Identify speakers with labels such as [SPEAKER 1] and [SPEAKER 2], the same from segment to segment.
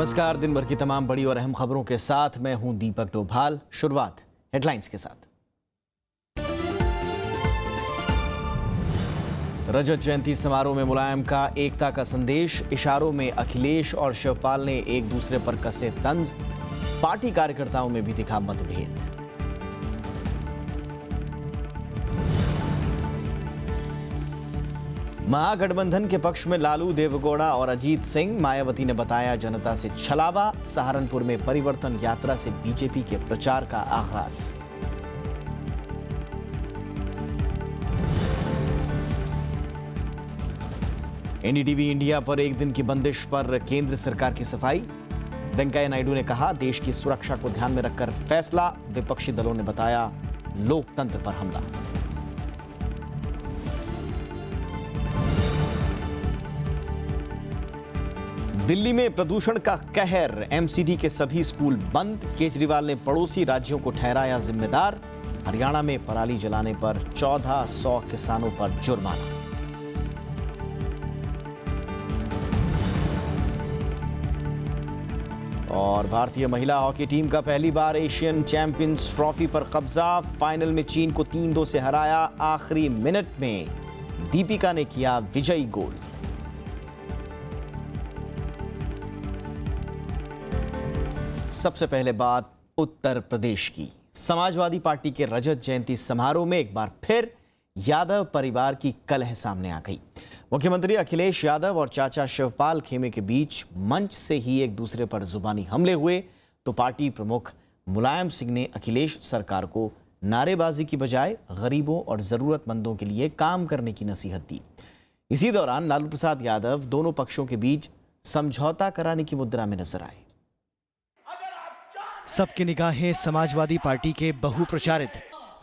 [SPEAKER 1] नमस्कार। दिन भर की तमाम बड़ी और अहम खबरों के साथ मैं हूं दीपक डोभाल। शुरुआत हेडलाइंस के साथ। रजत जयंती समारोह में मुलायम का एकता का संदेश। इशारों में अखिलेश और शिवपाल ने एक दूसरे पर कसे तंज। पार्टी कार्यकर्ताओं में भी दिखा मतभेद। महागठबंधन के पक्ष में लालू, देवेगौड़ा और अजीत सिंह। मायावती ने बताया जनता से छलावा। सहारनपुर में परिवर्तन यात्रा से बीजेपी के प्रचार का आगाज। एनडीटीवी इंडिया पर एक दिन की बंदिश पर केंद्र सरकार की सफाई। वेंकैया नायडू ने कहा देश की सुरक्षा को ध्यान में रखकर फैसला। विपक्षी दलों ने बताया लोकतंत्र पर हमला। दिल्ली में प्रदूषण का कहर। एमसीडी के सभी स्कूल बंद। केजरीवाल ने पड़ोसी राज्यों को ठहराया जिम्मेदार। हरियाणा में पराली जलाने पर 1400 किसानों पर जुर्माना। और भारतीय महिला हॉकी टीम का पहली बार एशियन चैंपियंस ट्रॉफी पर कब्जा। फाइनल में चीन को 3-2 से हराया। आखिरी मिनट में दीपिका ने किया विजयी गोल। सबसे पहले बात उत्तर प्रदेश की। समाजवादी पार्टी के रजत जयंती समारोह में एक बार फिर यादव परिवार की कलह सामने आ गई। मुख्यमंत्री अखिलेश यादव और चाचा शिवपाल खेमे के बीच मंच से ही एक दूसरे पर जुबानी हमले हुए तो पार्टी प्रमुख मुलायम सिंह ने अखिलेश सरकार को नारेबाजी की बजाय गरीबों और जरूरतमंदों के लिए काम करने की नसीहत दी। इसी दौरान लालू प्रसाद यादव दोनों पक्षों के बीच समझौता कराने की मुद्रा में नजर आए।
[SPEAKER 2] सबकी निगाहें समाजवादी पार्टी के बहुप्रचारित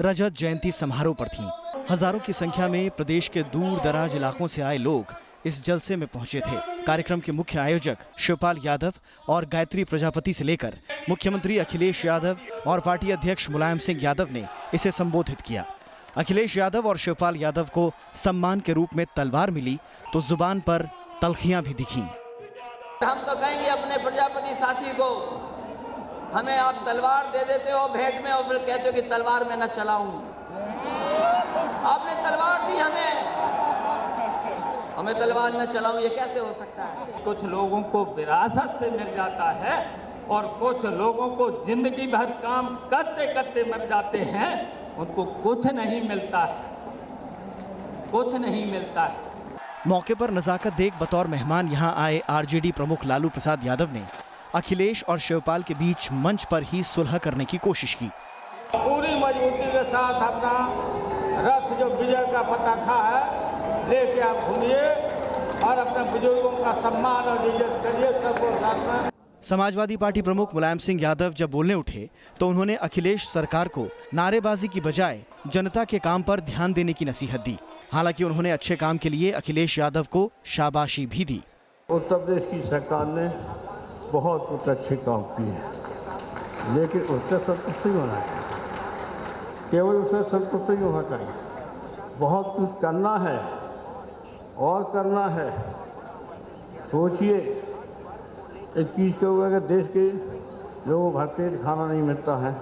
[SPEAKER 2] रजत जयंती समारोह पर थीं। हजारों की संख्या में प्रदेश के दूर दराज इलाकों से आए लोग इस जलसे में पहुंचे थे। कार्यक्रम के मुख्य आयोजक शिवपाल यादव और गायत्री प्रजापति से लेकर मुख्यमंत्री अखिलेश यादव और पार्टी अध्यक्ष मुलायम सिंह यादव ने इसे संबोधित किया। अखिलेश यादव और शिवपाल यादव को सम्मान के रूप में तलवार मिली तो जुबान पर तलखियां भी दिखीं।
[SPEAKER 3] हम तो कहेंगे अपने प्रजापति साथी को, हमें आप तलवार दे देते हो भेंट में और फिर कहते हो कि तलवार में न चलाऊं। आपने तलवार दी हमें तलवार न चलाऊं, ये कैसे हो सकता है? कुछ लोगों को विरासत से मिल जाता है और कुछ लोगों को जिंदगी भर काम करते करते मर जाते हैं, उनको कुछ नहीं मिलता है, कुछ नहीं मिलता है।
[SPEAKER 2] मौके पर नजाकत देख बतौर मेहमान यहां आए आरजेडी प्रमुख लालू प्रसाद यादव ने अखिलेश और शिवपाल के बीच मंच पर ही सुलह करने की कोशिश की।
[SPEAKER 4] पूरी मजबूती के साथ अपना रथ जो विजय का पताखा है लेके आप घूमिए और अपने बुजुर्गों का सम्मान और इज्जत करिए सबको साथ में।
[SPEAKER 2] समाजवादी पार्टी प्रमुख मुलायम सिंह यादव जब बोलने उठे तो उन्होंने अखिलेश सरकार को नारेबाजी की बजाय जनता के काम पर ध्यान देने की नसीहत दी। हालांकि उन्होंने अच्छे काम के लिए अखिलेश यादव को शाबाशी भी दी।
[SPEAKER 5] उत्तर प्रदेश की सरकार ने बहुत कुछ अच्छे काम किए, लेकिन उससे संतुष्ट नहीं होना चाहिए। केवल उससे संतुष्ट नहीं होना चाहिए, बहुत कुछ करना है और करना है। सोचिए इस चीज़ के ऊपर अगर देश के लोगों भर पेट खाना नहीं मिलता है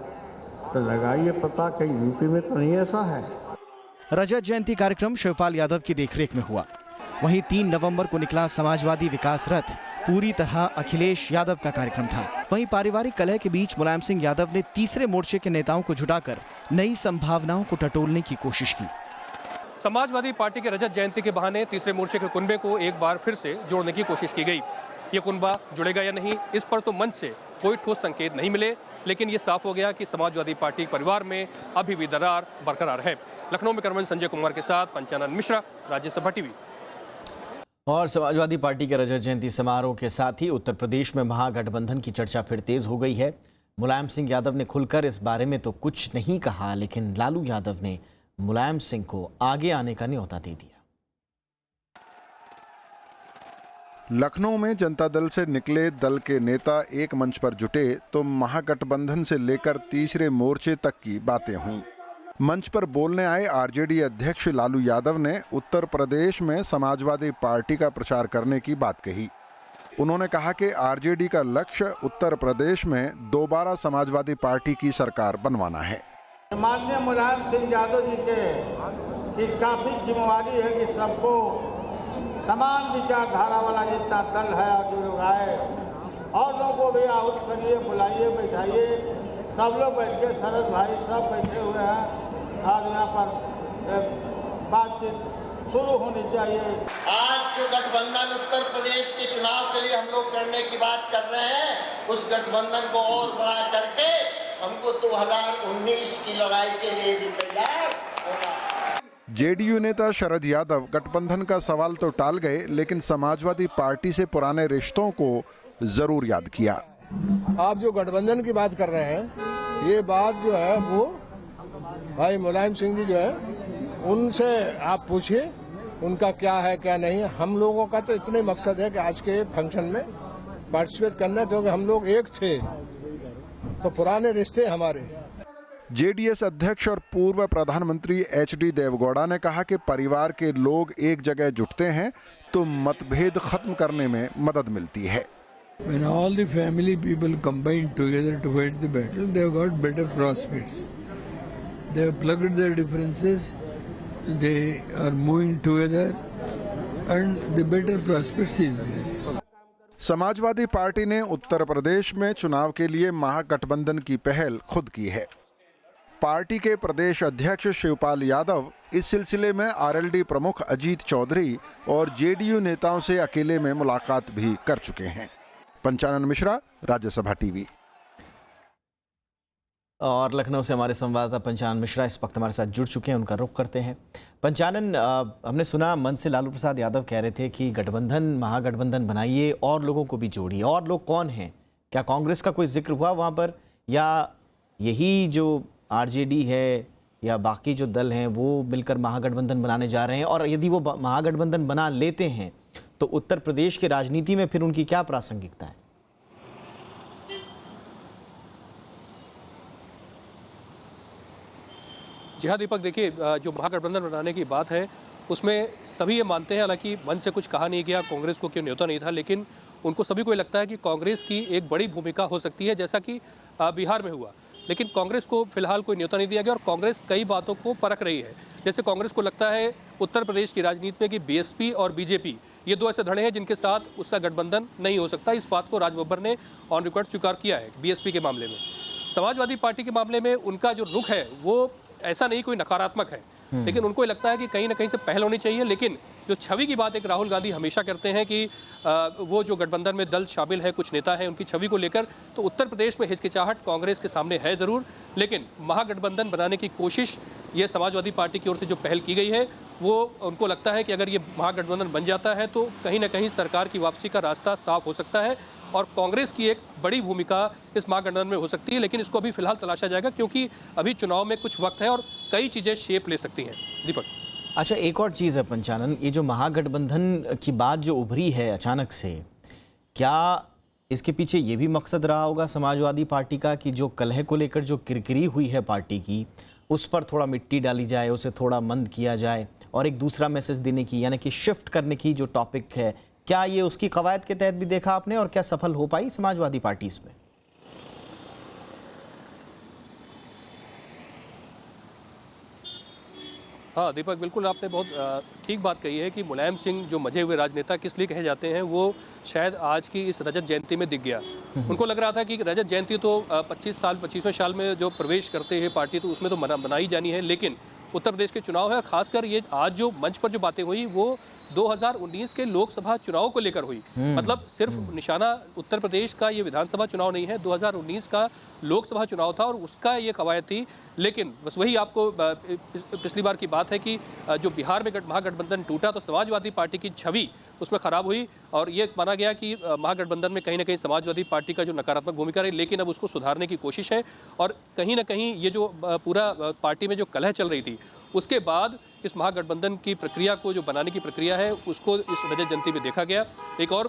[SPEAKER 5] तो लगाइए पता कहीं यूपी में तो नहीं ऐसा है।
[SPEAKER 2] रजत जयंती कार्यक्रम शिवपाल यादव की देखरेख में हुआ। वहीं 3 नवंबर को निकला समाजवादी विकास रथ पूरी तरह अखिलेश यादव का कार्यक्रम था। वहीं पारिवारिक कलह के बीच मुलायम सिंह यादव ने तीसरे मोर्चे के नेताओं को जुटाकर नई संभावनाओं को टटोलने की कोशिश की।
[SPEAKER 6] समाजवादी पार्टी के रजत जयंती के बहाने तीसरे मोर्चे के कुनबे को एक बार फिर से जोड़ने की कोशिश की गई। ये कुनबा जुड़ेगा या नहीं, इस पर तो मंच से कोई ठोस संकेत नहीं मिले, लेकिन ये साफ हो गया कि समाजवादी पार्टी परिवार में अभी भी दरार बरकरार है। लखनऊ में कैमरामैन संजय कुमार के साथ पंचानन मिश्रा, राज्यसभा टीवी।
[SPEAKER 1] और समाजवादी पार्टी के रजत जयंती समारोह के साथ ही उत्तर प्रदेश में महागठबंधन की चर्चा फिर तेज हो गई है। मुलायम सिंह यादव ने खुलकर इस बारे में तो कुछ नहीं कहा, लेकिन लालू यादव ने मुलायम सिंह को आगे आने का न्योता दे दिया।
[SPEAKER 7] लखनऊ में जनता दल से निकले दल के नेता एक मंच पर जुटे तो महागठबंधन से लेकर तीसरे मोर्चे तक की बातें हुईं। मंच पर बोलने आए आरजेडी अध्यक्ष लालू यादव ने उत्तर प्रदेश में समाजवादी पार्टी का प्रचार करने की बात कही। उन्होंने कहा कि आरजेडी का लक्ष्य उत्तर प्रदेश में दोबारा समाजवादी पार्टी की सरकार बनवाना है।
[SPEAKER 4] माननीय मुलायम सिंह यादव जी की काफी जिम्मेवारी है कि सबको समान विचारधारा वाला जितना दल है और जो लोग आए और लोगों को भी आहूत करिए, बुलाइए, बैठाइए, सब लोग बैठ के, शरद भाई सब बैठे हुए हैं, आज यहाँ पर बातचीत शुरू होनी चाहिए।
[SPEAKER 8] आज जो गठबंधन उत्तर प्रदेश के चुनाव के लिए हम लोग करने की बात कर रहे हैं, उस गठबंधन को और बड़ा करके हमको 2019 की लड़ाई के लिए भी तैयार होना।
[SPEAKER 7] जेडीयू नेता शरद यादव गठबंधन का सवाल तो टाल गए, लेकिन समाजवादी पार्टी से पुराने रिश्तों को जरूर याद किया।
[SPEAKER 5] आप जो गठबंधन की बात कर रहे हैं, ये बात जो है वो भाई मुलायम सिंह जी जो है उनसे आप पूछिए, उनका क्या है क्या नहीं। हम लोगों का तो इतने मकसद है कि आज के फंक्शन में पार्टिसिपेट करना, क्योंकि हम लोग एक थे तो पुराने रिश्ते हमारे।
[SPEAKER 7] जेडीएस अध्यक्ष और पूर्व प्रधानमंत्री एचडी देवगौड़ा ने कहा कि परिवार के लोग एक जगह जुटते हैं तो मतभेद खत्म करने में मदद मिलती है।
[SPEAKER 9] When all the family people combine together to fight the battle, they have got better prospects. They have plugged their differences, they are moving together, and the better prospects is there.
[SPEAKER 7] Samajwadi party ने उत्तर प्रदेश में चुनाव के लिए महागठबंधन की पहल खुद की है। पार्टी के प्रदेश अध्यक्ष शिवपाल यादव इस सिलसिले में आरएलडी प्रमुख अजीत चौधरी और जेडीयू नेताओं से अकेले में मुलाकात भी कर चुके हैं। पंचानन मिश्रा, राज्यसभा टीवी।
[SPEAKER 1] और लखनऊ से हमारे संवाददाता पंचानन मिश्रा इस वक्त हमारे साथ जुड़ चुके हैं, उनका रुख करते हैं। पंचानन, हमने सुना मंच से लालू प्रसाद यादव कह रहे थे कि गठबंधन, महागठबंधन बनाइए और लोगों को भी जोड़िए। और लोग कौन हैं? क्या कांग्रेस का कोई जिक्र हुआ वहाँ पर, या यही जो आरजेडी है या बाकी जो दल हैं वो मिलकर महागठबंधन बनाने जा रहे हैं? और यदि वो महागठबंधन बना लेते हैं तो उत्तर प्रदेश की राजनीति में फिर उनकी क्या प्रासंगिकता है?
[SPEAKER 6] जी हाँ दीपक, देखिए, जो महागठबंधन बनाने की बात है उसमें सभी ये मानते हैं, हालांकि मन से कुछ कहा नहीं गया, कांग्रेस को क्यों न्योता नहीं था, लेकिन उनको सभी को लगता है कि कांग्रेस की एक बड़ी भूमिका हो सकती है, जैसा कि बिहार में हुआ। लेकिन कांग्रेस को फिलहाल कोई न्योता नहीं दिया गया और कांग्रेस कई बातों को परख रही है। जैसे कांग्रेस को लगता है उत्तर प्रदेश की राजनीति में कि बीएसपी और बीजेपी ये दो ऐसे धड़े हैं जिनके साथ उसका गठबंधन नहीं हो सकता। इस बात को राज बब्बर ने ऑन रिकॉर्ड स्वीकार किया है बीएसपी के मामले में। समाजवादी पार्टी के मामले में उनका जो रुख है वो ऐसा नहीं कोई नकारात्मक है, लेकिन उनको ये लगता है कि कहीं ना कहीं से पहल होनी चाहिए। लेकिन जो छवि की बात एक राहुल गांधी हमेशा करते हैं कि वो जो गठबंधन में दल शामिल है, कुछ नेता है, उनकी छवि को लेकर तो उत्तर प्रदेश में हिचकिचाहट कांग्रेस के सामने है ज़रूर, लेकिन महागठबंधन बनाने की कोशिश ये समाजवादी पार्टी की ओर से जो पहल की गई है वो उनको लगता है कि अगर ये महागठबंधन बन जाता है तो कहीं ना कहीं सरकार की वापसी का रास्ता साफ हो सकता है और कांग्रेस की एक बड़ी भूमिका इस महागठबंधन में हो सकती है। लेकिन इसको अभी फिलहाल तलाशा जाएगा क्योंकि अभी चुनाव में कुछ वक्त है और कई चीज़ें शेप ले सकती हैं। दीपक,
[SPEAKER 1] अच्छा, एक और चीज़ है पंचानन, ये जो महागठबंधन की बात जो उभरी है अचानक से, क्या इसके पीछे ये भी मकसद रहा होगा समाजवादी पार्टी का कि जो कलह को लेकर जो किरकिरी हुई है पार्टी की, उस पर थोड़ा मिट्टी डाली जाए, उसे थोड़ा मंद किया जाए और एक दूसरा मैसेज देने की, यानी कि शिफ्ट करने की जो टॉपिक है, क्या ये उसकी कवायद के तहत भी देखा आपने और क्या सफल हो पाई समाजवादी पार्टी इसमें?
[SPEAKER 6] हाँ दीपक, बिल्कुल आपने बहुत ठीक बात कही है कि मुलायम सिंह जो मजे हुए राजनेता किस लिए कहे जाते हैं वो शायद आज की इस रजत जयंती में दिख गया। उनको लग रहा था कि रजत जयंती तो 25वें साल में जो प्रवेश करते हैं पार्टी तो उसमें तो मनाई जानी है, लेकिन उत्तर प्रदेश के चुनाव है और खासकर ये आज जो मंच पर जो बातें हुई वो 2019 के लोकसभा चुनाव को लेकर हुई। मतलब सिर्फ निशाना उत्तर प्रदेश का ये विधानसभा चुनाव नहीं है, 2019 का लोकसभा चुनाव था और उसका ये कवायद थी। लेकिन बस वही आपको पिछली बार की बात है कि जो बिहार में महागठबंधन टूटा तो समाजवादी पार्टी की छवि उसमें खराब हुई और ये माना गया कि महागठबंधन में कहीं ना कहीं समाजवादी पार्टी का जो नकारात्मक भूमिका रही, लेकिन अब उसको सुधारने की कोशिश है और कहीं ना कहीं ये जो पूरा पार्टी में जो कलह चल रही थी उसके बाद इस महागठबंधन की प्रक्रिया को, जो बनाने की प्रक्रिया है, उसको इस रजत जयंती में देखा गया। एक और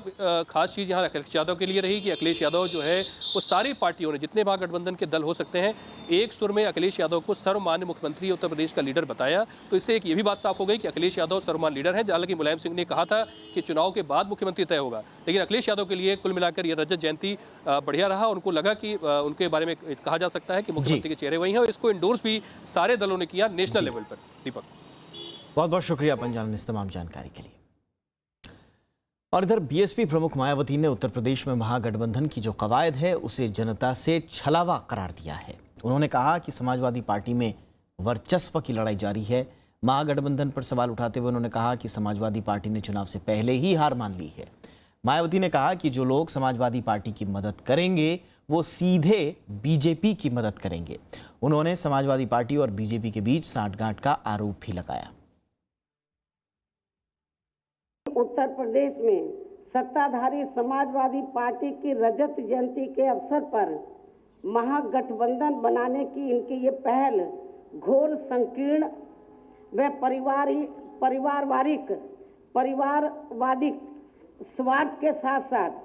[SPEAKER 6] खास चीज़ यहाँ अखिलेश यादव के लिए रही कि अखिलेश यादव जो है वो सारी पार्टियों ने, जितने महागठबंधन के दल हो सकते हैं, एक सुर में अखिलेश यादव को सर्वमान्य मुख्यमंत्री उत्तर प्रदेश का लीडर बताया। तो इससे एक ये भी बात साफ हो गई कि अखिलेश यादव सर्वमान्य लीडर हैं। हालांकि मुलायम सिंह ने कहा था कि चुनाव के बाद मुख्यमंत्री तय होगा, लेकिन अखिलेश यादव के लिए कुल मिलाकर ये रजत जयंती बढ़िया रहा। उनको लगा कि उनके बारे में कहा जा सकता है कि मुख्यमंत्री के चेहरे वही हैं, और इसको इंडोर्स भी सारे दलों ने किया नेशनल लेवल पर। दीपक, बहुत
[SPEAKER 1] बहुत शुक्रिया पंजाब में इस तमाम जानकारी के लिए। और इधर बीएसपी प्रमुख मायावती ने उत्तर प्रदेश में महागठबंधन की जो कवायद है उसे जनता से छलावा करार दिया है। उन्होंने कहा कि समाजवादी पार्टी में वर्चस्व की लड़ाई जारी है। महागठबंधन पर सवाल उठाते हुए उन्होंने कहा कि समाजवादी पार्टी ने चुनाव से पहले ही हार मान ली है। मायावती ने कहा कि जो लोग समाजवादी पार्टी की मदद करेंगे वो सीधे बीजेपी की मदद करेंगे। उन्होंने समाजवादी पार्टी और बीजेपी के बीच सांठगांठ का आरोप भी लगाया।
[SPEAKER 10] उत्तर प्रदेश में सत्ताधारी समाजवादी पार्टी की रजत जयंती के अवसर पर महागठबंधन बनाने की इनकी ये पहल घोर संकीर्ण व परिवारवादी स्वार्थ के साथ साथ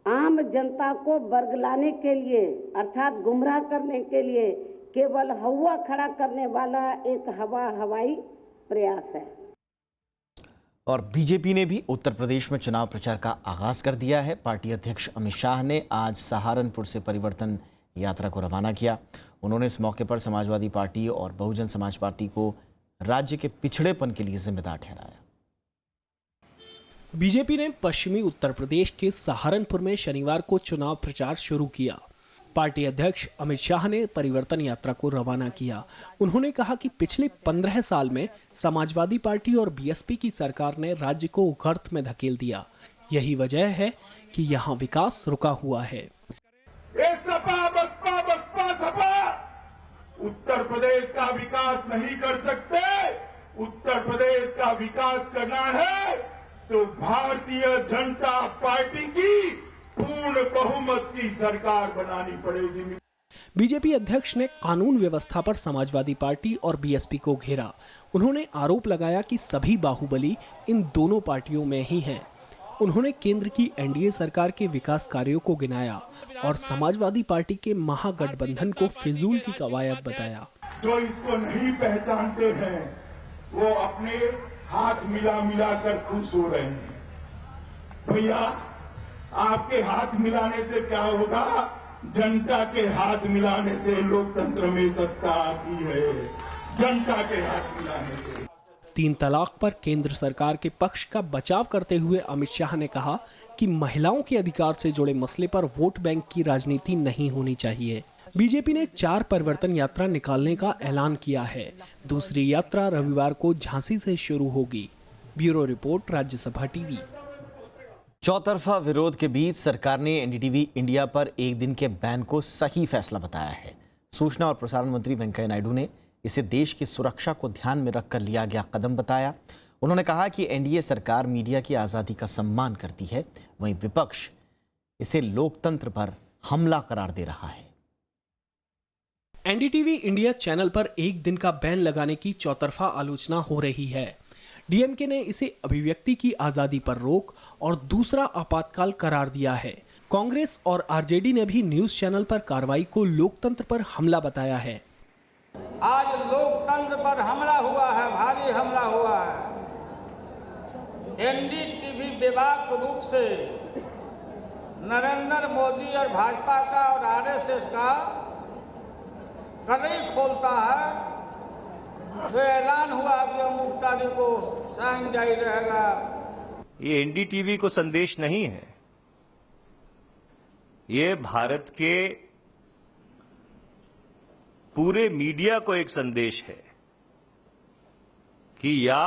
[SPEAKER 10] आम जनता को बरगलाने के लिए अर्थात गुमराह करने के लिए केवल हवा खड़ा करने वाला एक हवाई प्रयास है।
[SPEAKER 1] और बीजेपी ने भी उत्तर प्रदेश में चुनाव प्रचार का आगाज कर दिया है। पार्टी अध्यक्ष अमित शाह ने आज सहारनपुर से परिवर्तन यात्रा को रवाना किया। उन्होंने इस मौके पर समाजवादी पार्टी और बहुजन समाज पार्टी को राज्य के पिछड़ेपन के लिए जिम्मेदार ठहराया।
[SPEAKER 11] बीजेपी ने पश्चिमी उत्तर प्रदेश के सहारनपुर में शनिवार को चुनाव प्रचार शुरू किया। पार्टी अध्यक्ष अमित शाह ने परिवर्तन यात्रा को रवाना किया। उन्होंने कहा कि पिछले 15 साल में समाजवादी पार्टी और बीएसपी की सरकार ने राज्य को गर्त में धकेल दिया। यही वजह है कि यहाँ विकास रुका हुआ है।
[SPEAKER 12] सपा बसपा बसपा सपा उत्तर प्रदेश का विकास नहीं कर सकते। उत्तर प्रदेश का विकास करना है तो भारतीय जनता पार्टी की पूर्ण बहुमत की सरकार बनानी पड़ेगी।
[SPEAKER 11] बीजेपी अध्यक्ष ने कानून व्यवस्था पर समाजवादी पार्टी और बीएसपी को घेरा। उन्होंने आरोप लगाया कि सभी बाहुबली इन दोनों पार्टियों में ही हैं। उन्होंने केंद्र की एनडीए सरकार के विकास कार्यों को गिनाया और समाजवादी पार्टी के महागठबंधन को फिजूल की कवायद बताया।
[SPEAKER 12] जो इसको नहीं पहचानते हैं वो अपने हाथ मिला कर खुश हो रहे हैं। भैया, आपके हाथ मिलाने से क्या होगा? जनता के हाथ मिलाने से लोकतंत्र में सत्ता आती है। जनता के हाथ मिलाने से।
[SPEAKER 11] 3 तलाक पर केंद्र सरकार के पक्ष का बचाव करते हुए अमित शाह ने कहा कि महिलाओं के अधिकार से जुड़े मसले पर वोट बैंक की राजनीति नहीं होनी चाहिए। बीजेपी ने 4 परिवर्तन यात्रा निकालने का ऐलान किया है। दूसरी यात्रा रविवार को झांसी से शुरू होगी। Bureau report, Rajya TV.
[SPEAKER 1] चौतरफा विरोध के बीच सरकार ने एनडीटीवी इंडिया पर एक दिन के बैन को सही फैसला बताया है। सूचना और प्रसारण मंत्री वेंकैया नायडू ने इसे देश की सुरक्षा को ध्यान में रखकर लिया गया कदम बताया। उन्होंने कहा कि एनडीए सरकार मीडिया की आज़ादी का सम्मान करती है, वहीं विपक्ष इसे लोकतंत्र पर हमला करार दे रहा है।
[SPEAKER 11] एनडीटीवी इंडिया चैनल पर एक दिन का बैन लगाने की चौतरफा आलोचना हो रही है। डीएमके ने इसे अभिव्यक्ति की आजादी पर रोक और दूसरा आपातकाल करार दिया है। कांग्रेस और आरजेडी ने भी न्यूज चैनल पर कार्रवाई को लोकतंत्र पर हमला बताया है।
[SPEAKER 4] आज लोकतंत्र पर हमला हुआ है, भारी हमला हुआ है। एनडीटीवी बेबाक रूप से नरेंद्र मोदी और भाजपा का और आरएसएस का कड़ई खोलता है। तो ऐलान हुआ कि अमुक तारीख को शाम जारी रहेगा।
[SPEAKER 13] ये एनडीटीवी को संदेश नहीं है, ये भारत के पूरे मीडिया को एक संदेश है कि या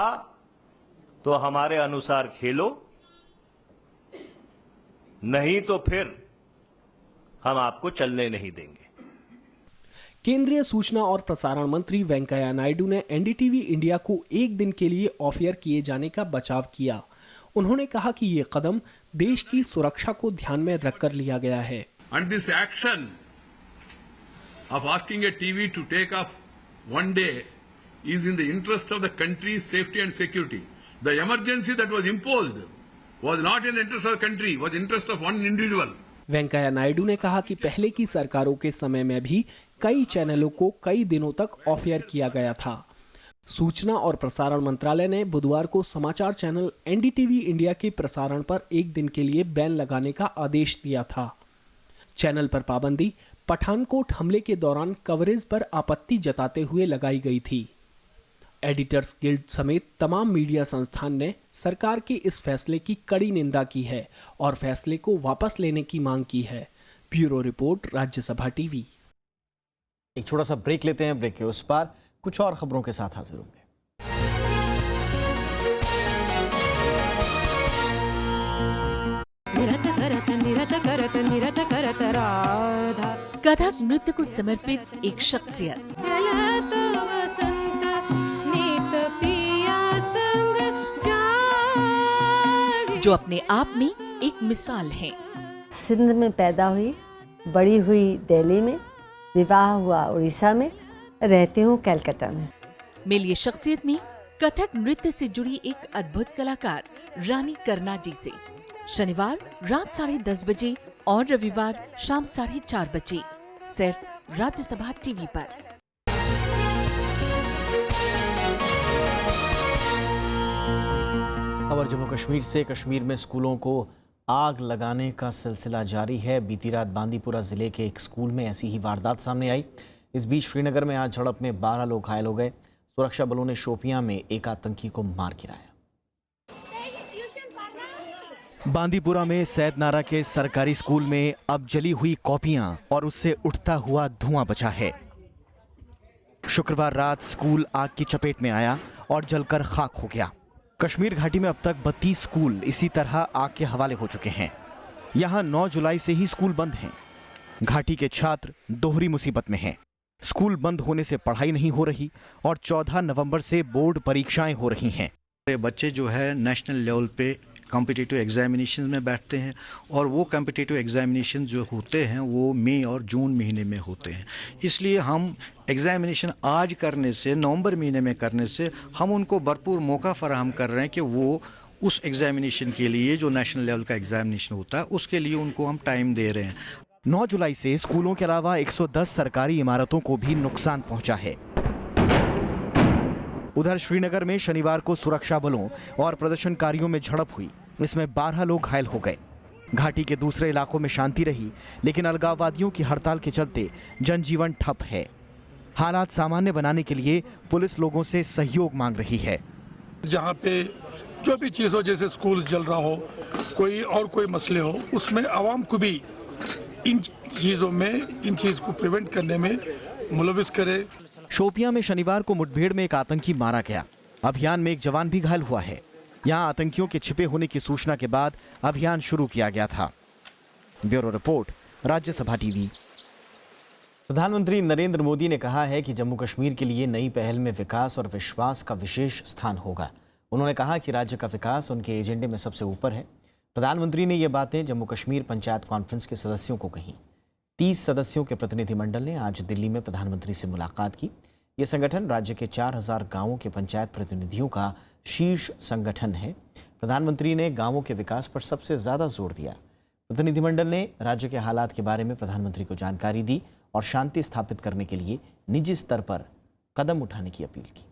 [SPEAKER 13] तो हमारे अनुसार खेलो, नहीं तो फिर हम आपको चलने नहीं देंगे।
[SPEAKER 11] केंद्रीय सूचना और प्रसारण मंत्री वेंकैया नायडू ने एनडीटीवी इंडिया को एक दिन के लिए ऑफ एयर किए जाने का बचाव किया। उन्होंने कहा कि ये कदम देश की सुरक्षा को ध्यान में रखकर लिया गया है।
[SPEAKER 14] And this action of asking a TV to take off
[SPEAKER 12] one day is in the interest of the country's safety and security. The emergency that was imposed was not in the interest of the country, was in the interest of one individual.
[SPEAKER 11] Venkaiah Naidu ने कहा कि पहले की सरकारों के समय में भी कई चैनलों को कई दिनों तक ऑफ एयर किया गया था। सूचना और प्रसारण मंत्रालय ने बुधवार को समाचार चैनल एनडीटीवी इंडिया के प्रसारण पर एक दिन के लिए बैन लगाने का आदेश दिया था। चैनल पर पाबंदी पठानकोट हमले के दौरान कवरेज पर आपत्ति जताते हुए लगाई गई थी। एडिटर्स गिल्ड समेत तमाम मीडिया संस्थान ने सरकार के इस फैसले की कड़ी निंदा की है और फैसले को वापस लेने की मांग की है। Bureau report, Rajya TV.
[SPEAKER 1] एक छोटा सा ब्रेक लेते हैं, ब्रेक के उस पार कुछ और खबरों के साथ हाजिर होंगे।
[SPEAKER 14] कथक नृत्य को समर्पित एक शख्सियत, जो अपने आप में एक मिसाल है।
[SPEAKER 15] सिंध में पैदा हुई, बड़ी हुई दिल्ली में, विवाह हुआ उड़ीसा में, रहती हूँ कलकत्ता में।
[SPEAKER 14] मिलिए शख्सियत में कथक नृत्य से जुड़ी एक अद्भुत कलाकार रानी करना जी से। शनिवार रात 10:30 बजे और रविवार शाम 4:30 बजे सिर्फ राज्यसभा टीवी पर।
[SPEAKER 1] खबर जम्मू कश्मीर से। कश्मीर में स्कूलों को आग लगाने का सिलसिला जारी है। बीती रात बांदीपुरा जिले के एक स्कूल में ऐसी ही वारदात सामने आई। इस बीच श्रीनगर में आज झड़प में 12 लोग घायल हो गए। सुरक्षा बलों ने शोपियां में एक आतंकी को मार गिराया।
[SPEAKER 2] बांदीपुरा में सैदनारा के सरकारी स्कूल में अब जली हुई कॉपियां और उससे उठता हुआ धुआं बचा है। शुक्रवार रात स्कूल आग की चपेट में आया और जलकर खाक हो गया। कश्मीर घाटी में अब तक 32 स्कूल इसी तरह आग के हवाले हो चुके हैं। यहां 9 जुलाई से ही स्कूल बंद हैं। घाटी के छात्र दोहरी मुसीबत में हैं। स्कूल बंद होने से पढ़ाई नहीं हो रही और 14 नवंबर से बोर्ड परीक्षाएं हो रही हैं।
[SPEAKER 16] बच्चे जो है नेशनल लेवल पे कॉम्पिटिटिव एग्जामिनेशन में बैठते हैं और वो कॉम्पिटिटिव एग्जामिनेशन जो होते हैं वो मई और जून महीने में होते हैं। इसलिए हम एग्जामिनेशन आज करने से, नवंबर महीने में करने से हम उनको भरपूर मौका फराहम कर रहे हैं कि वो उस एग्जामिनेशन के लिए जो नेशनल लेवल का एग्जामिनेशन होता है उसके लिए उनको हम टाइम दे रहे हैं।
[SPEAKER 2] 9 जुलाई से स्कूलों के अलावा 110 सरकारी इमारतों को भी नुकसान पहुंचा है। उधर श्रीनगर में शनिवार को सुरक्षा बलों और प्रदर्शनकारियों में झड़प हुई। इसमें 12 लोग घायल हो गए। घाटी के दूसरे इलाकों में शांति रही, लेकिन अलगाववादियों की हड़ताल के चलते जनजीवन ठप है। हालात सामान्य बनाने के लिए पुलिस लोगों से सहयोग मांग रही है।
[SPEAKER 17] जहाँ पे जो भी चीज हो, जैसे स्कूल जल रहा हो, कोई मसले हो, उसमें आवाम को भी इन चीज को प्रिवेंट करने में मुलविस करे।
[SPEAKER 2] शोपियां में शनिवार को मुठभेड़ में एक आतंकी मारा गया। अभियान में एक जवान भी घायल हुआ है। यहां आतंकियों के छिपे होने की सूचना के बाद अभियान शुरू किया गया था। Bureau report, Rajya TV.
[SPEAKER 1] प्रधानमंत्री नरेंद्र मोदी ने कहा है कि जम्मू कश्मीर के लिए नई पहल में विकास और विश्वास का विशेष स्थान होगा। उन्होंने कहा कि राज्य का विकास उनके एजेंडे में सबसे ऊपर है। प्रधानमंत्री ने ये बातें जम्मू कश्मीर पंचायत कॉन्फ्रेंस के सदस्यों को कही। 30 सदस्यों के प्रतिनिधिमंडल ने आज दिल्ली में प्रधानमंत्री से मुलाकात की। ये संगठन राज्य के 4000 गांवों के पंचायत प्रतिनिधियों का शीर्ष संगठन है। प्रधानमंत्री ने गांवों के विकास पर सबसे ज्यादा जोर दिया। प्रतिनिधिमंडल ने राज्य के हालात के बारे में प्रधानमंत्री को जानकारी दी और शांति स्थापित करने के लिए निजी स्तर पर कदम उठाने की अपील की।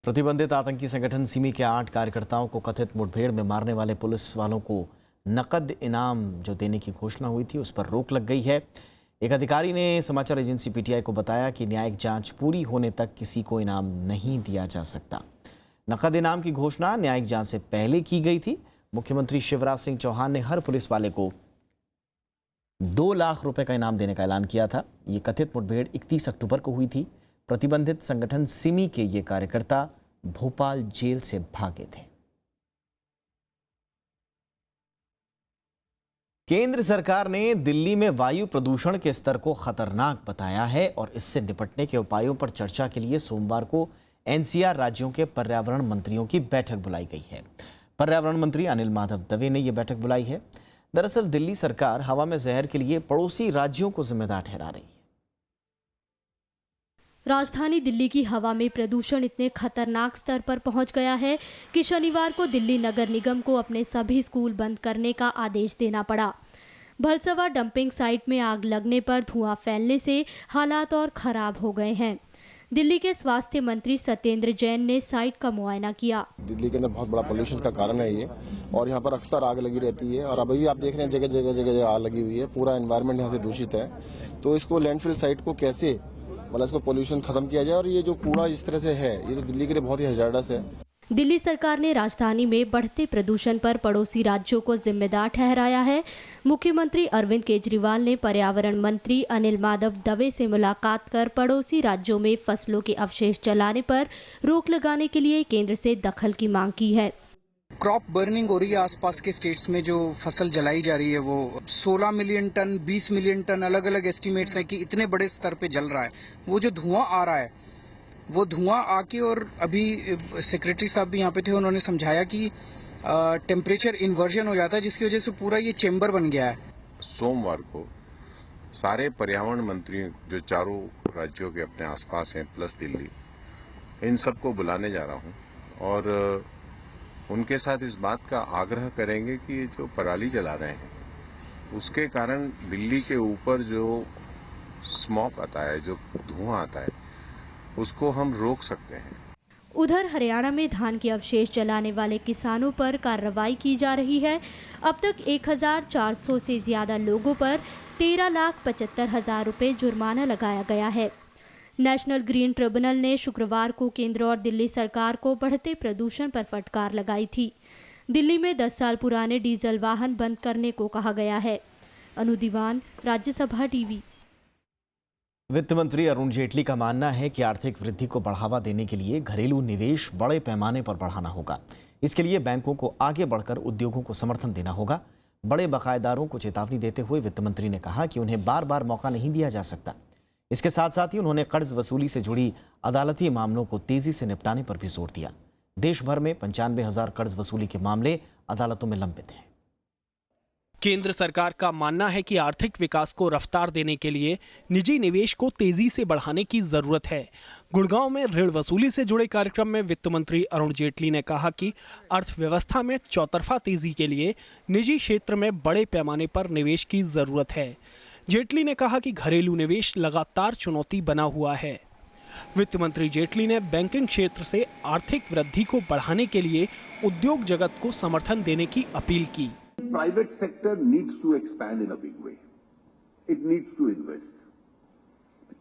[SPEAKER 1] प्रतिबंधित आतंकी संगठन सिमी के 8 कार्यकर्ताओं को कथित मुठभेड़ में मारने वाले पुलिस वालों को नकद इनाम जो देने की घोषणा हुई थी उस पर रोक लग गई है। एक अधिकारी ने समाचार एजेंसी पीटीआई को बताया कि न्यायिक जांच पूरी होने तक किसी को इनाम नहीं दिया जा सकता। नकद इनाम की घोषणा न्यायिक जांच से पहले की गई थी। मुख्यमंत्री शिवराज सिंह चौहान ने हर पुलिस वाले को 2 लाख रुपए का इनाम देने का ऐलान किया था। ये कथित मुठभेड़ 31 अक्टूबर को हुई थी। प्रतिबंधित संगठन सिमी के ये कार्यकर्ता भोपाल जेल से भागे थे। केंद्र सरकार ने दिल्ली में वायु प्रदूषण के स्तर को खतरनाक बताया है और इससे निपटने के उपायों पर चर्चा के लिए सोमवार को एनसीआर राज्यों के पर्यावरण मंत्रियों की बैठक बुलाई गई है। पर्यावरण मंत्री अनिल माधव दवे ने यह बैठक बुलाई है। दरअसल दिल्ली सरकार हवा में जहर के लिए पड़ोसी राज्यों को जिम्मेदार ठहरा रही है।
[SPEAKER 18] राजधानी दिल्ली की हवा में प्रदूषण इतने खतरनाक स्तर पर पहुंच गया है कि शनिवार को दिल्ली नगर निगम को अपने सभी स्कूल बंद करने का आदेश देना पड़ा। भलसवा डंपिंग साइट में आग लगने पर धुआं फैलने से हालात और खराब हो गए हैं। दिल्ली के स्वास्थ्य मंत्री सत्येंद्र जैन ने साइट का मुआयना किया।
[SPEAKER 19] दिल्ली के अंदर बहुत बड़ा पोल्यूशन का कारण है ये, और यहाँ पर अक्सर आग लगी रहती है, और अभी भी आप देख रहे हैं जगह जगह आग लगी हुई है। पूरा एनवायरनमेंट यहाँ से दूषित है, तो इसको लैंडफिल साइट को कैसे मतलब इसको पोल्यूशन खत्म किया जाए। और ये जो कूड़ा इस तरह से है, ये तो दिल्ली के लिए बहुत ही हजारडस है।
[SPEAKER 18] दिल्ली सरकार ने राजधानी में बढ़ते प्रदूषण पर पड़ोसी राज्यों को जिम्मेदार ठहराया है। मुख्यमंत्री अरविंद केजरीवाल ने पर्यावरण मंत्री अनिल माधव दवे से मुलाकात कर पड़ोसी राज्यों में फसलों के अवशेष जलाने पर रोक लगाने के लिए केंद्र से दखल की मांग की है।
[SPEAKER 20] क्रॉप बर्निंग हो रही है आसपास के स्टेट्स में, जो फसल जलाई जा रही है वो 16 मिलियन टन, 20 मिलियन टन, अलग अलग एस्टिमेट्स हैं कि इतने बड़े स्तर पे जल रहा है। वो जो धुआं आ रहा है, वो धुआं आके, और अभी सेक्रेटरी साहब भी यहाँ पे थे, उन्होंने समझाया कि टेम्परेचर इन्वर्जन हो जाता है, जिसकी वजह से पूरा ये चेम्बर बन गया है।
[SPEAKER 21] सोमवार को सारे पर्यावरण मंत्री जो चारों राज्यों के अपने आसपास हैं प्लस दिल्ली, इन सबको बुलाने जा रहा हूँ, और उनके साथ इस बात का आग्रह करेंगे कि जो पराली जला रहे हैं उसके कारण दिल्ली के ऊपर जो स्मॉग आता है, जो धुआं आता है, उसको हम रोक सकते हैं।
[SPEAKER 18] उधर हरियाणा में धान के अवशेष जलाने वाले किसानों पर कार्रवाई की जा रही है। अब तक 1400 से ज्यादा लोगों पर 13,75,000 रुपए जुर्माना लगाया गया है। नेशनल ग्रीन ट्रिब्यूनल ने शुक्रवार को केंद्र और दिल्ली सरकार को बढ़ते प्रदूषण पर फटकार लगाई थी। दिल्ली में 10 साल पुराने डीजल वाहन बंद करने को कहा गया है। अनु दीवान, राज्यसभा टीवी।
[SPEAKER 1] वित्त मंत्री अरुण जेटली का मानना है कि आर्थिक वृद्धि को बढ़ावा देने के लिए घरेलू निवेश बड़े पैमाने पर बढ़ाना होगा। इसके लिए बैंकों को आगे बढ़कर उद्योगों को समर्थन देना होगा। बड़े बकायेदारों को चेतावनी देते हुए वित्त मंत्री ने कहा कि उन्हें बार बार मौका नहीं दिया जा सकता। इसके साथ साथ ही उन्होंने कर्ज वसूली से जुड़ी अदालती मामलों को तेजी से निपटाने पर भी जोर दिया। देश भर में 95,000 कर्ज वसूली के मामले अदालतों में लंबित हैं।
[SPEAKER 11] केंद्र सरकार का मानना है कि आर्थिक विकास को रफ्तार देने के लिए निजी निवेश को तेजी से बढ़ाने की जरूरत है। गुड़गांव में ऋण वसूली से जुड़े कार्यक्रम में वित्त मंत्री अरुण जेटली ने कहा कि अर्थव्यवस्था में चौतरफा तेजी के लिए निजी क्षेत्र में बड़े पैमाने पर निवेश की जरूरत है। जेटली ने कहा कि घरेलू निवेश लगातार चुनौती बना हुआ है। वित्त मंत्री जेटली ने बैंकिंग क्षेत्र से आर्थिक वृद्धि को बढ़ाने के लिए उद्योग जगत को समर्थन देने की अपील की।
[SPEAKER 22] Private sector needs to expand in a big way. It needs to invest.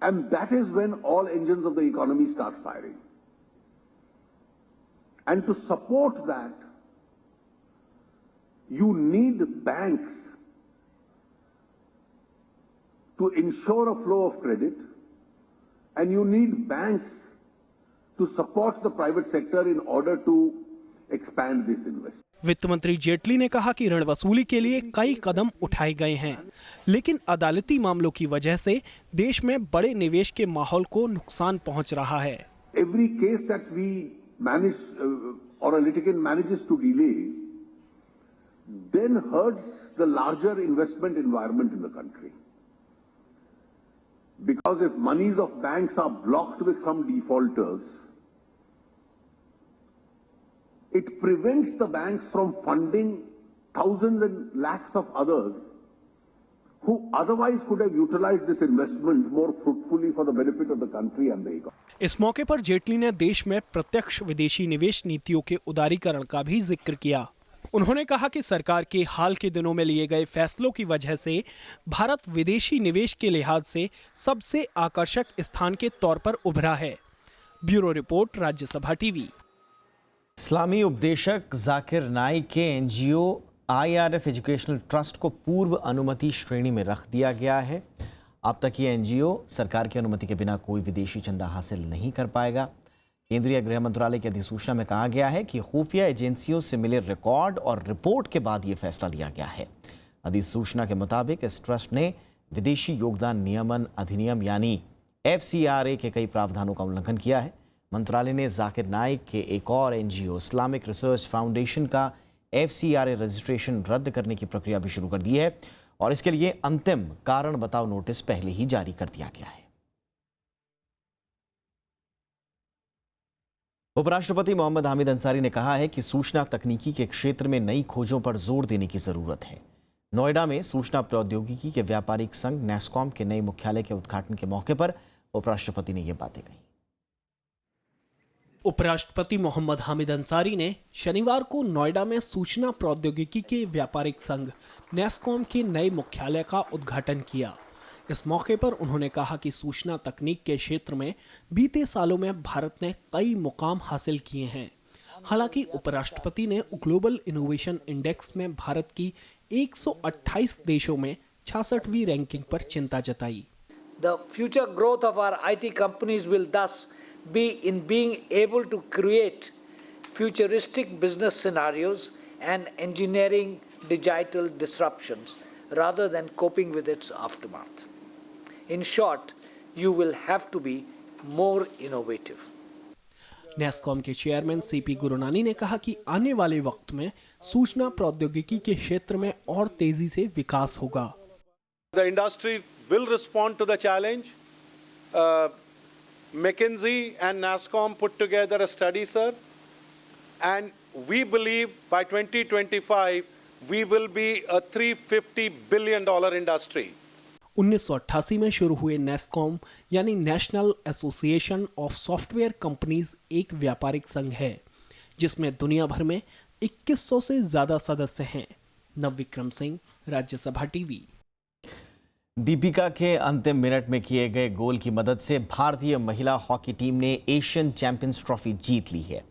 [SPEAKER 22] And that is when all engines of the economy start firing. And to support that, you need banks to ensure a flow of credit, and you need banks to support the private sector in order to expand this investment.
[SPEAKER 11] वित्त मंत्री जेटली ने कहा कि ऋण वसूली के लिए कई कदम उठाए गए हैं, लेकिन अदालती मामलों की वजह से देश में बड़े निवेश के माहौल को नुकसान पहुंच रहा है।
[SPEAKER 22] Every case that we manage or a litigant manages to delay then hurts the larger investment environment in the country. Because if monies of banks are blocked with some defaulters, it prevents the banks from funding thousands and lakhs of others who otherwise could have utilized this investment more fruitfully for the benefit of the country and the economy.
[SPEAKER 11] इस मौके पर जेटली ने देश में प्रत्यक्ष विदेशी निवेश नीतियों के उदारीकरण का भी जिक्र किया। उन्होंने कहा कि सरकार के हाल के दिनों में लिए गए फैसलों की वजह से भारत विदेशी निवेश के लिहाज से सबसे आकर्षक स्थान के तौर पर उभरा है। Bureau report, Rajya Sabha.
[SPEAKER 1] इस्लामी उपदेशक जाकिर नाइक के एनजीओ IRF एजुकेशनल ट्रस्ट को पूर्व अनुमति श्रेणी में रख दिया गया है। अब तक ये एनजीओ सरकार की अनुमति के बिना कोई विदेशी चंदा हासिल नहीं कर पाएगा। केंद्रीय गृह मंत्रालय की अधिसूचना में कहा गया है कि खुफिया एजेंसियों से मिले रिकॉर्ड और रिपोर्ट के बाद ये फैसला लिया गया है। अधिसूचना के मुताबिक इस ट्रस्ट ने विदेशी योगदान नियमन अधिनियम यानी FCRA के कई प्रावधानों का उल्लंघन किया है। मंत्रालय ने जाकिर नाइक के एक और एनजीओ इस्लामिक रिसर्च फाउंडेशन का FCRA रजिस्ट्रेशन रद्द करने की प्रक्रिया भी शुरू कर दी है और इसके लिए अंतिम कारण बताओ नोटिस पहले ही जारी कर दिया गया है। उपराष्ट्रपति मोहम्मद हामिद अंसारी ने कहा है कि सूचना तकनीकी के क्षेत्र में नई खोजों पर जोर देने की जरूरत है। नोएडा में सूचना प्रौद्योगिकी के व्यापारिक संघ नेस्कॉम के नए मुख्यालय के उद्घाटन के मौके पर उपराष्ट्रपति ने ये बातें कही।
[SPEAKER 11] उपराष्ट्रपति मोहम्मद हामिद अंसारी ने शनिवार को नोएडा में सूचना प्रौद्योगिकी के व्यापारिक संघ नेस्कॉम के नए मुख्यालय का उद्घाटन किया। इस मौके पर उन्होंने कहा कि सूचना तकनीक के क्षेत्र में बीते सालों में भारत ने कई मुकाम हासिल किए हैं। हालांकि उपराष्ट्रपति ने ग्लोबल इनोवेशन इंडेक्स में भारत की 128 देशों में 66वीं रैंकिंग पर चिंता जताई।
[SPEAKER 3] The future growth of our IT companies will thus be in being able to create futuristic business scenarios and engineering digital disruptions rather than coping with its aftermath. In short, you will have to be more innovative.
[SPEAKER 11] NASSCOM के chairman CP गुरुनानी ने कहा कि आने वाले वक्त में सूचना प्रौद्योगिकी के क्षेत्र में और तेजी से विकास होगा।
[SPEAKER 8] The industry will respond to the challenge. McKinsey and NASSCOM put together a study, sir, and we believe by 2025 we will be a $350 billion industry.
[SPEAKER 11] 1988 में शुरू हुए नेस्कॉम यानी national association of software companies एक व्यापारिक संघ है जिसमें दुनिया भर में 2100 से ज्यादा सदस्य हैं। नवविक्रम सिंह, राज्यसभा टीवी।
[SPEAKER 1] दीपिका के अंतिम मिनट में किए गए गोल की मदद से भारतीय महिला हॉकी टीम ने एशियन चैंपियंस ट्रॉफी जीत ली है।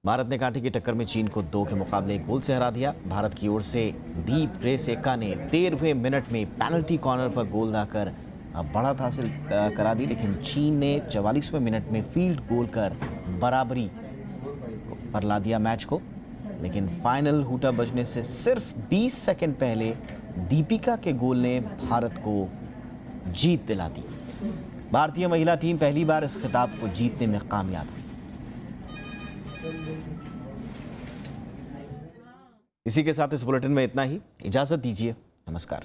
[SPEAKER 1] भारत ने कांटे की टक्कर में चीन को 2 के मुकाबले 1 गोल से हरा दिया। भारत की ओर से दीप रेसेका ने 13वें मिनट में पेनल्टी कॉर्नर पर गोल दाकर बढ़त हासिल करा दी, लेकिन चीन ने 44वें मिनट में फील्ड गोल कर बराबरी पर ला दिया मैच को। लेकिन फाइनल हूटा बजने से सिर्फ 20 सेकंड पहले दीपिका के गोल ने भारत को जीत दिला दी। भारतीय महिला टीम पहली बार इस खिताब को जीतने में कामयाब हुई। इसी के साथ इस बुलेटिन में इतना ही। इजाजत दीजिए। नमस्कार।